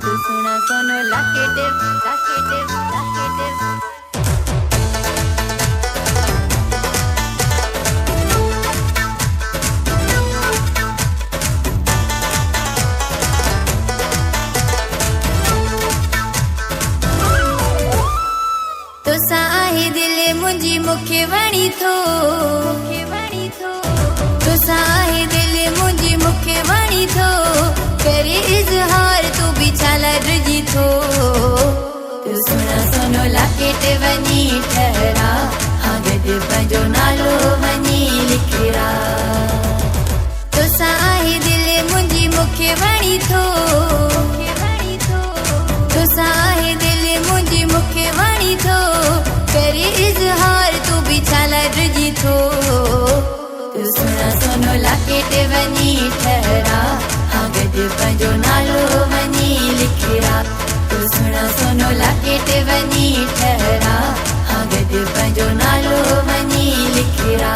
तू सुना सोनो लाकेटिव लाकेटिव लाकेटिव तुसा आहे दिल मुंहिंजी मूंखे वणी थो तुसा आहे दिल मुंहिंजी मूंखे वणी थो करे इज़हार तू बि छा लाइ डिॼी थो तू सुना सोनो लाकेट वञी ठहरा हाँ गॾु पंहिंजो नालो वञी लिखिरा तुसा आहे दिल मुंहिंजी मूंखे वणी थो तुसा आहे दिल मुंहिंजी मूंखे वणी थो करे इज़हार तू बि छा लाइ डिॼी थो तू सुना सोनो लाकेट वञी ठहरा हाँ गॾु पंहिंजो नालो वञी लिखिरा तू सुना सोनो लाकेट वञी ठहरा हाँ गॾु पंहिंजो नालो वञी लिखिरा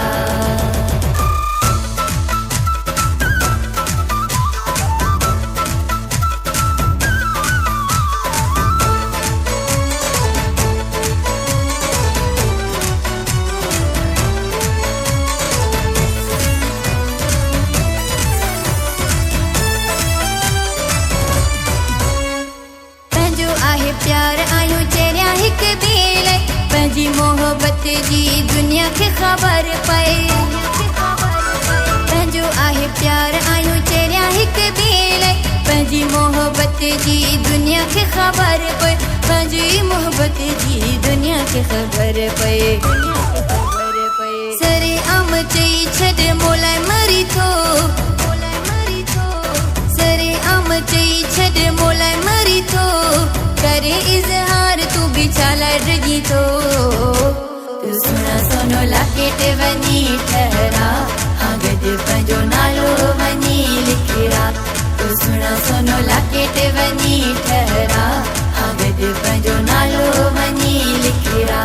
प्यार आयो चेरिया हिक ॿिए लाइ पंहिंजी मोहबत जी दुनिया खे ख़बर पए पंहिंजो आहे प्यार आयो चेरिया हिक ॿिए लाइ पंहिंजी मोहबत जी दुनिया खे ख़बर पए पंहिंजी मोहबत जी दुनिया खे ख़बर पए सरे आम चई छॾ मोलाए मरी थो सरे आम चई छॾ मोलाए मरी थो करे इज़हार तू बि छा लाइ डिॼी थो तू सुना सोनो लाकेट वञी ठहरा हाँ गॾु पंहिंजो नालो वञी लिखिरा तू सुना सोनो लाकेट वञी ठहरा हाँ गॾु पंहिंजो नालो वञी लिखिरा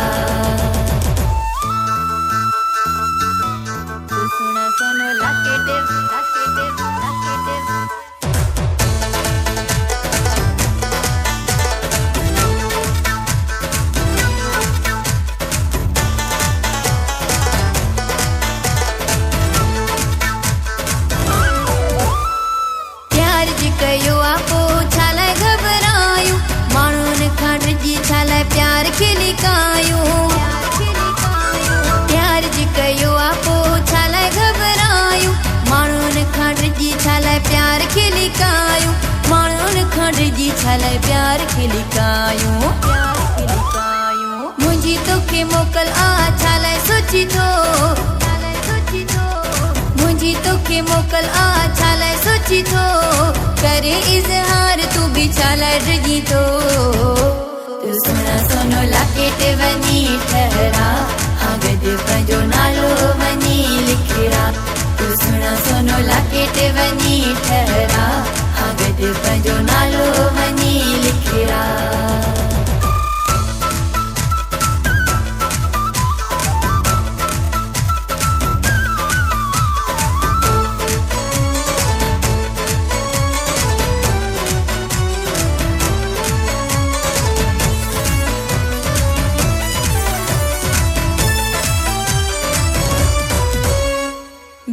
तू सुना सोनो लाकेट लाकेट लाकेट कयो आ पोइ छा लाइ घबरायूं माण्हुनि खां डिॼी छा लाइ प्यार खे लिकायूं प्यार जी कयो आ पोइ छा लाइ घबरायूं माण्हुनि खां डिॼी छा लाइ प्यार खे लिकायूं माण्हुनि खां डिॼी छा लाइ प्यार खे लिकायूं मुंहिंजी तोखे मोकल आ छा लाइ सोची थो मुंहिंजी तोखे मोकल आ छा लाइ सोची थो करे इज़हार तू बि छा लाइ डिॼी थो तू सुना सोनो लाकेट वञी ठहरा हाँ गॾु पंहिंजो नालो वञी लिखिरा तू सुना सोनो लाकेट वञी ठहरा हाँ गॾु पंहिंजो नालो वञी लिखिरा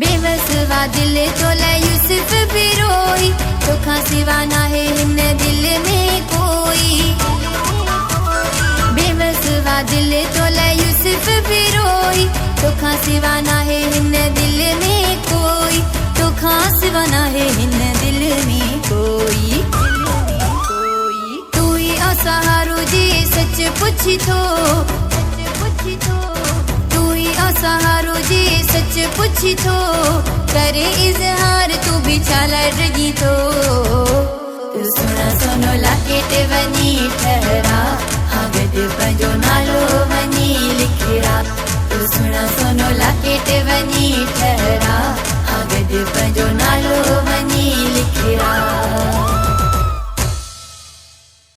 बेवसवा दिल तो लाइ यूसुफ बि रोई तोखां सिवा नाहे हिन दिल में कोई बेवसवा दिल तो लाइ यूसुफ बि रोई तोखां सिवा नाहे हिन दिल में कोई तोखां सिवा नाहे हिन दिल में कोई तू ई असहारो जी सच पुछी थो सहारो जी सच पुछी थो करे इज़हार तू बि छा लाइ डिॼी थो तू सुना सोनो लाकेट वञी ठहरा हाँ गॾु पंहिंजो नालो